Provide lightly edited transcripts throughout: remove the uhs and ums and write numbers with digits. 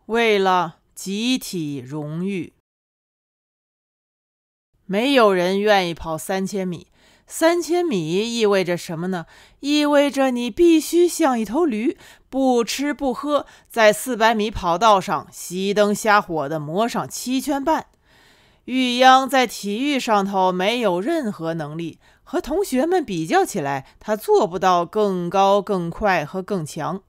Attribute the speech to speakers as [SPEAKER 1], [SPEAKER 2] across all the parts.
[SPEAKER 1] 为了集体荣誉。没有人愿意跑3000米。3000米意味着什么呢？意味着你必须像一头驴，不吃不喝，在400米跑道上熄灯瞎火地磨上7圈半。玉央在体育上头没有任何能力，和同学们比较起来，他做不到更高、更快和更强。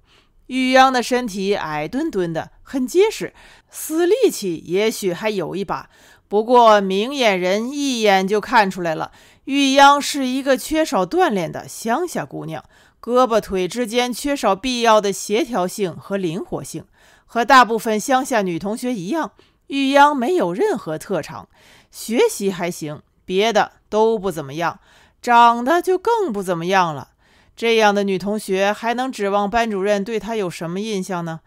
[SPEAKER 1] 玉央的身体矮墩墩的，很结实，死力气也许还有一把。不过明眼人一眼就看出来了，玉央是一个缺少锻炼的乡下姑娘，胳膊腿之间缺少必要的协调性和灵活性。和大部分乡下女同学一样，玉央没有任何特长，学习还行，别的都不怎么样，长得就更不怎么样了。这样的女同学还能指望班主任对她有什么印象呢？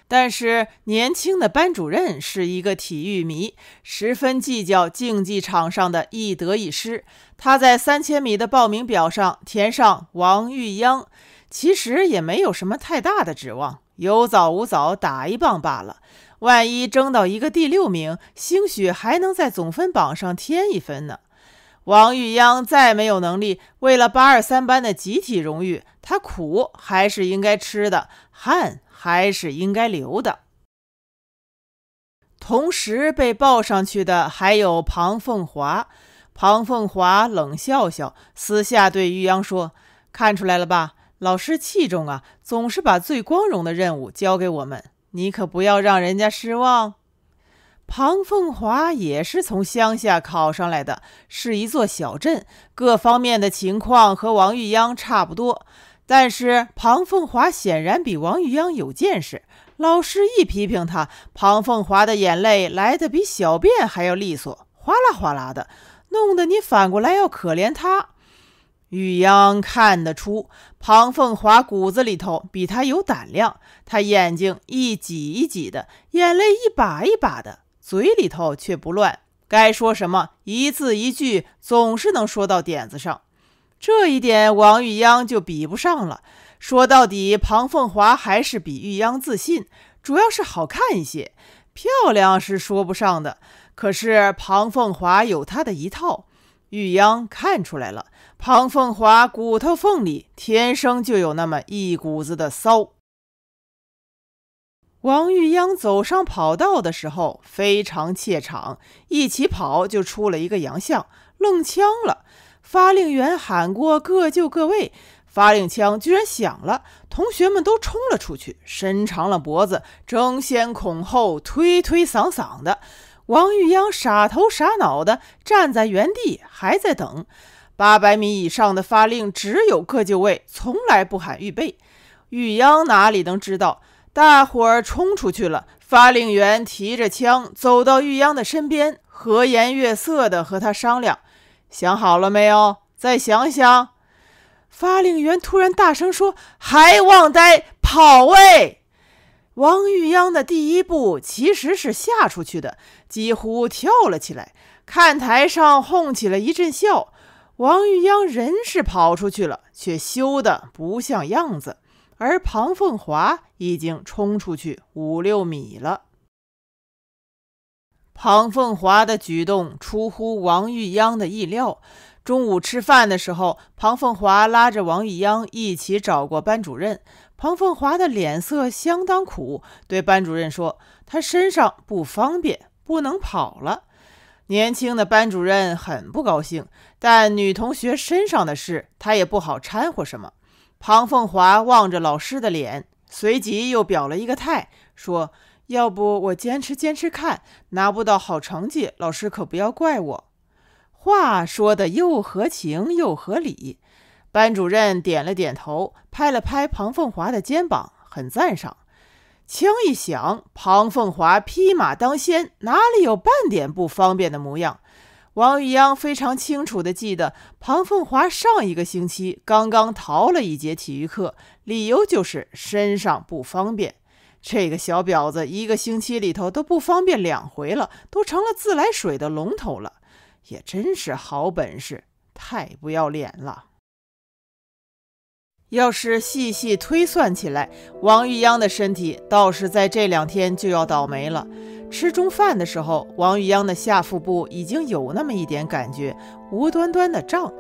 [SPEAKER 1] 但是年轻的班主任是一个体育迷，十分计较竞技场上的一得一失。他在3000米的报名表上填上王玉央，其实也没有什么太大的指望，有早无早打一棒罢了。万一争到一个第6名，兴许还能在总分榜上添一分呢。王玉央再没有能力，为了823班的集体荣誉，他苦还是应该吃的，汗还是应该流的。同时被报上去的还有庞凤华。庞凤华冷笑笑，私下对玉央说：“看出来了吧，老师器重啊，总是把最光荣的任务交给我们，你可不要让人家失望。”庞凤华也是从乡下考上来的，是一座小镇，各方面的情况和王玉央差不多。但是庞凤华显然比王玉央有见识，老师一批评他，庞凤华的眼泪来得比小便还要利索，哗啦哗啦的，弄得你反过来要可怜他。玉央看得出庞凤华骨子里头比他有胆量，他眼睛一挤一挤的，眼泪一把一把的，嘴里头却不乱，该说什么一字一句总是能说到点子上。这一点王玉央就比不上了。说到底，庞凤华还是比玉央自信，主要是好看一些，漂亮是说不上的。可是庞凤华有她的一套，玉央看出来了，庞凤华骨头缝里天生就有那么一股子的骚。王玉央走上跑道的时候非常怯场，一起跑就出了一个洋相，愣呛了。发令员喊过各就各位，发令枪居然响了，同学们都冲了出去，伸长了脖子，争先恐后，推推搡搡的。王玉央傻头傻脑的站在原地，还在等。800米以上的发令只有各就位，从来不喊预备。玉央哪里能知道，大伙儿冲出去了，发令员提着枪走到玉央的身边，和颜悦色的和他商量：“想好了没有？再想想。”发令员突然大声说：“还忘带跑位！”王玉央的第一步其实是下出去的，几乎跳了起来，看台上哄起了一阵笑。王玉央人是跑出去了，却羞得不像样子，而庞凤华已经冲出去5-6米了。庞凤华的举动出乎王玉央的意料。中午吃饭的时候，庞凤华拉着王玉央一起找过班主任。庞凤华的脸色相当苦，对班主任说：“他身上不方便，不能跑了。”年轻的班主任很不高兴，但女同学身上的事，他也不好掺和什么。庞凤华望着老师的脸，随即又表了一个态，说：“要不我坚持坚持看，拿不到好成绩，老师可不要怪我。”话说的又合情又合理。班主任点了点头，拍了拍庞凤华的肩膀，很赞赏。枪一响，庞凤华披马当先，哪里有半点不方便的模样。王玉央非常清楚地记得，庞凤华上一个星期刚刚逃了一节体育课，理由就是身上不方便。这个小婊子一个星期里头都不方便2回了，都成了自来水的龙头了。也真是好本事，太不要脸了。要是细细推算起来，王玉央的身体倒是在这2天就要倒霉了。吃中饭的时候，王玉央的下腹部已经有那么一点感觉，无端端的胀。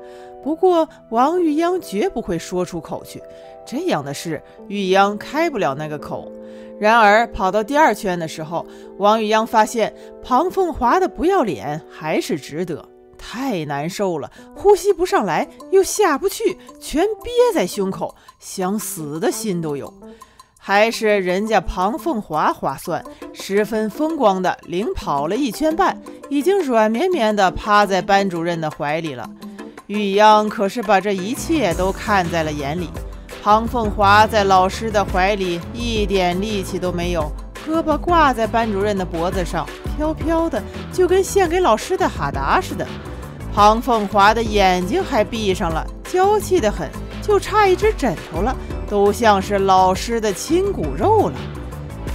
[SPEAKER 1] 不过王玉央绝不会说出口去，这样的事玉央开不了那个口。然而跑到第2圈的时候，王玉央发现庞凤华的不要脸还是值得。太难受了，呼吸不上来，又下不去，全憋在胸口，想死的心都有。还是人家庞凤华划算，十分风光的领跑了1圈半，已经软绵绵地趴在班主任的怀里了。玉央可是把这一切都看在了眼里。庞凤华在老师的怀里一点力气都没有，胳膊挂在班主任的脖子上，飘飘的，就跟献给老师的哈达似的。庞凤华的眼睛还闭上了，娇气得很，就差一只枕头了，都像是老师的亲骨肉了。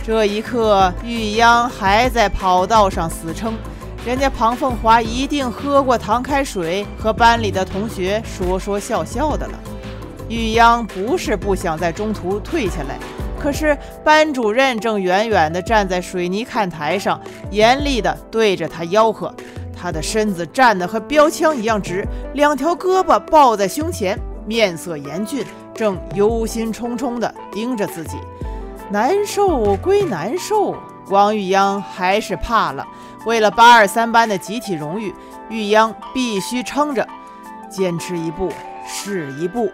[SPEAKER 1] 这一刻，玉央还在跑道上死撑，人家庞凤华一定喝过糖开水，和班里的同学说说笑笑的了。玉央不是不想在中途退下来，可是班主任正远远地站在水泥看台上，严厉地对着他吆喝。他的身子站得和标枪一样直，2条胳膊抱在胸前，面色严峻，正忧心忡忡地盯着自己。难受归难受，王玉央还是怕了。为了823班的集体荣誉，玉央必须撑着，坚持一步是一步。